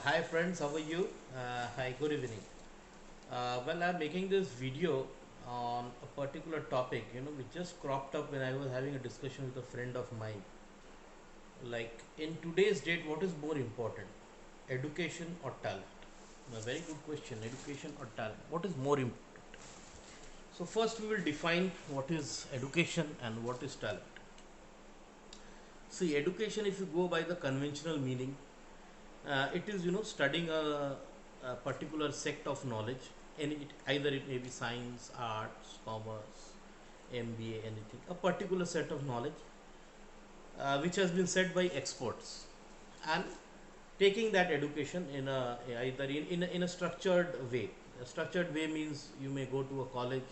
Hi friends, how are you? Hi, good evening. Well, I'm making this video on a particular topic, which just cropped up when I was having a discussion with a friend of mine. Like, in today's date, what is more important, education or talent? A very good question, education or talent? What is more important? So, first, we will define what is education and what is talent. See, education, if you go by the conventional meaning, it is studying a particular sect of knowledge, and either it may be science, arts, commerce, MBA, anything, a particular set of knowledge which has been set by experts, and taking that education in a either in a structured way. A structured way means you may go to a college,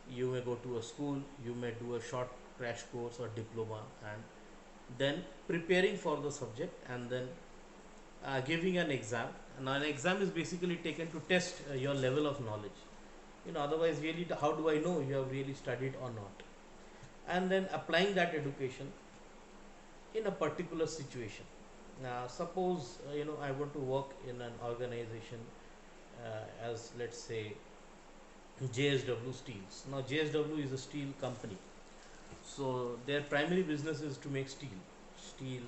you may go to a school, you may do a short crash course or diploma, and then preparing for the subject, and then giving an exam. And an exam is basically taken to test your level of knowledge. Otherwise, really, how do I know you have really studied or not? And then applying that education in a particular situation. Now, suppose I want to work in an organization as, let's say, JSW Steels. Now, JSW is a steel company, so their primary business is to make steel,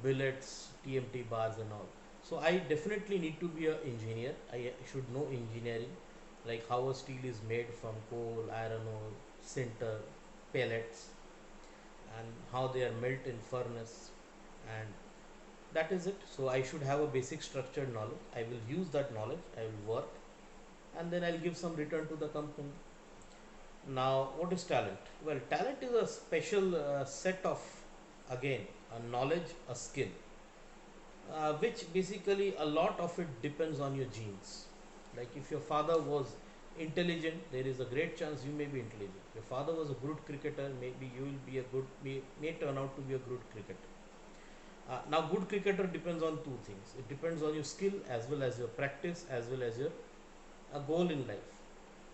billets, TMT bars, and all. So I definitely need to be an engineer. I should know engineering, like how a steel is made from coal, iron ore, sinter, pellets, and how they are melt in furnace, and that is it. So I should have a basic structured knowledge. I will use that knowledge. I will work, and then I'll give some return to the company. Now, what is talent? Well, talent is a special set of, again, a knowledge, a skill, which basically a lot of it depends on your genes. Like if your father was intelligent, there is a great chance you may be intelligent. If your father was a good cricketer, maybe you will be a good, may turn out to be a good cricketer. Now, good cricketer depends on two things. It depends on your skill as well as your practice as well as your a goal in life.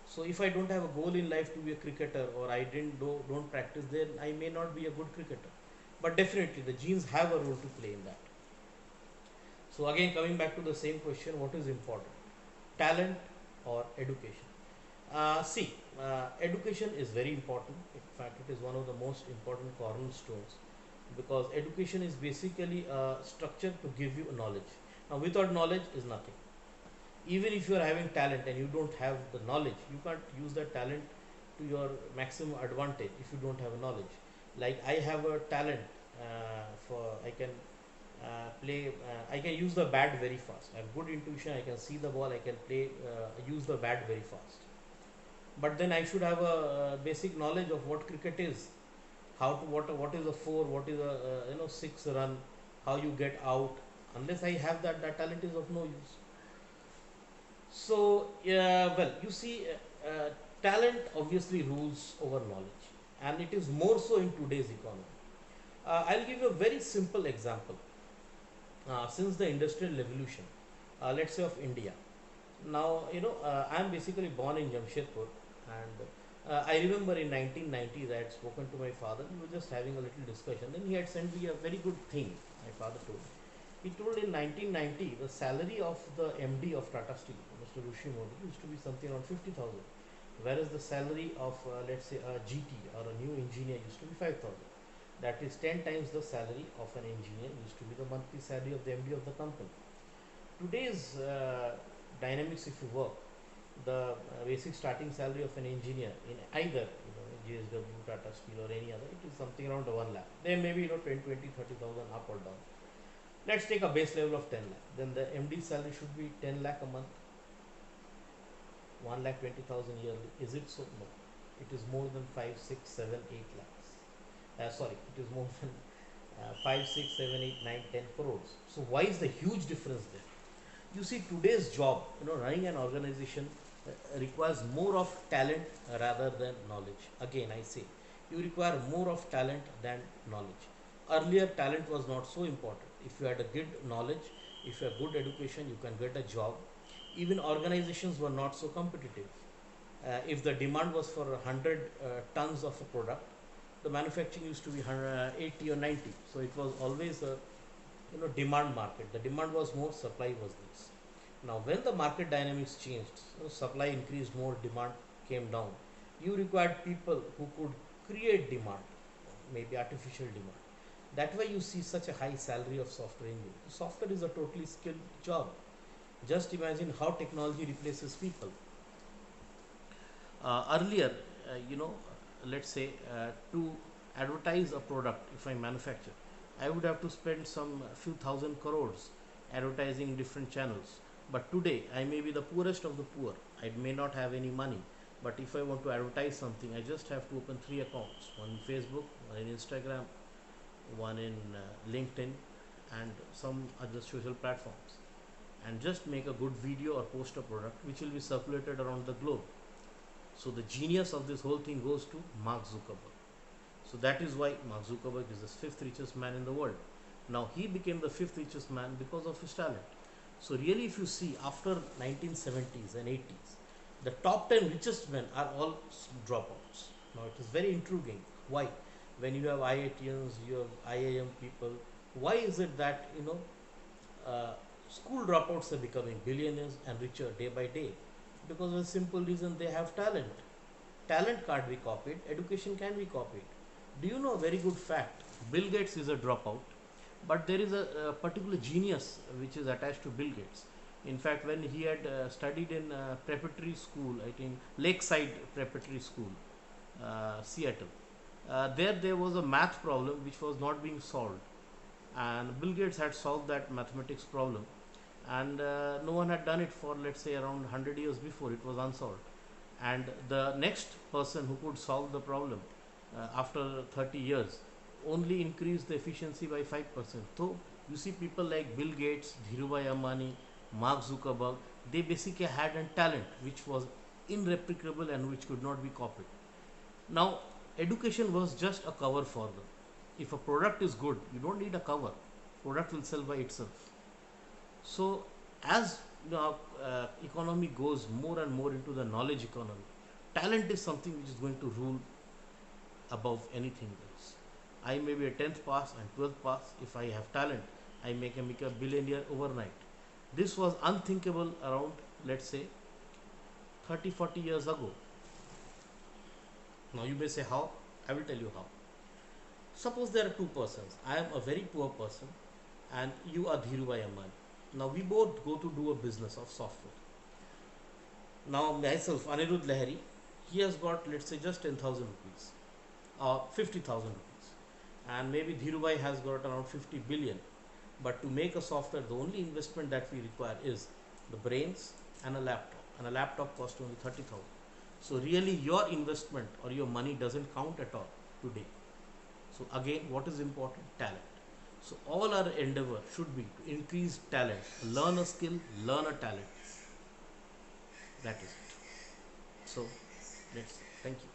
So if I don't have a goal in life to be a cricketer, or I don't practice, then I may not be a good cricketer. But definitely the genes have a role to play in that. So again, coming back to the same question, what is important, talent or education? Education is very important. In fact, it is one of the most important cornerstones, because education is basically a structure to give you knowledge. Now, without knowledge is nothing. Even if you are having talent and you don't have the knowledge, you can't use that talent to your maximum advantage if you don't have knowledge. Like I have a talent for I can play I can use the bat very fast. I have good intuition, I can see the ball, I can play use the bat very fast. But then I should have a basic knowledge of what cricket is, how to what is a four, what is a six run, how you get out. Unless I have that, that talent is of no use. So, well, you see, talent obviously rules over knowledge, and it is more so in today's economy. I'll give you a very simple example. Since the industrial revolution, let's say of India, now I'm basically born in Jamshedpur, and I remember in 1990s I had spoken to my father. We were just having a little discussion. Then he had sent me a very good thing. My father told. He told in 1990 the salary of the MD of Tata Steel, Mr. Rishi Modi, used to be something around 50,000, whereas the salary of let's say a GT or a new engineer used to be 5,000. That is 10 times the salary of an engineer used to be the monthly salary of the MD of the company. Today's dynamics, if you work, the basic starting salary of an engineer in either JSW, Tata Steel, or any other, it is something around 1 lakh. There may be 10, 20, 30,000 up or down. Let's take a base level of 10 lakh. Then the MD salary should be 10 lakh a month, 1 lakh 20,000 yearly. Is it so? No. It is more than 5, 6, 7, 8 lakhs. Sorry, it is more than 5, 6, 7, 8, 9, 10 crores. So why is the huge difference there? You see, today's job, running an organization requires more of talent rather than knowledge. Again, I say, you require more of talent than knowledge. Earlier, talent was not so important. If you had a good knowledge, if you have good education, you can get a job. Even organizations were not so competitive. If the demand was for 100 tons of a product, the manufacturing used to be 80 or 90. So it was always a demand market. The demand was more, supply was less. Now when the market dynamics changed, supply increased more, demand came down. You required people who could create demand, maybe artificial demand. That way you see such a high salary of software engineer. Software is a totally skilled job. Just imagine how technology replaces people. Earlier, let's say to advertise a product, if I manufacture, I would have to spend some few thousand crores advertising different channels. But today, I may be the poorest of the poor. I may not have any money. But if I want to advertise something, I just have to open three accounts: one in Facebook, one in Instagram, one in LinkedIn, and some other social platforms, and just make a good video or post a product which will be circulated around the globe. So the genius of this whole thing goes to Mark Zuckerberg. So that is why Mark Zuckerberg is the fifth richest man in the world. Now he became the fifth richest man because of his talent. So really, if you see, after 1970s and 80s, the top 10 richest men are all dropouts. Now it is very intriguing. Why? When you have IITians, you have IIM people, why is it that uh, school dropouts are becoming billionaires and richer day by day? Because of a simple reason: they have talent. Talent can't be copied, education can be copied. Do you know a very good fact? Bill Gates is a dropout, but there is a particular genius which is attached to Bill Gates. In fact, when he had studied in preparatory school, I think Lakeside Preparatory School, Seattle, there was a math problem which was not being solved, and Bill Gates had solved that mathematics problem, and no one had done it for, let's say, around 100 years before. It was unsolved, and the next person who could solve the problem after 30 years only increased the efficiency by 5%. So you see, people like Bill Gates, Dhirubhai Ambani, Mark Zuckerberg, they basically had a talent which was irreplicable and which could not be copied. Now education was just a cover for them. If a product is good, you don't need a cover. Product will sell by itself. So as economy goes more and more into the knowledge economy, talent is something which is going to rule above anything else. I may be a 10th pass and 12th pass. If I have talent, I can make a billionaire overnight. This was unthinkable around, let's say, 30, 40 years ago. Now you may say how? I will tell you how. Suppose there are two persons. I am a very poor person and you are Dhirubhai Ambani. Now we both go to do a business of software. Now myself, Anirudh Lahiri, he has got, let's say, just 10,000 rupees or 50,000 rupees, and maybe Dhirubhai has got around 50 billion. But to make a software, the only investment that we require is the brains and a laptop, and a laptop costs only 30,000. So really your investment or your money doesn't count at all today. So again, what is important? Talent. So all our endeavor should be to increase talent, learn a skill, learn a talent. That is it. So let's see. Thank you.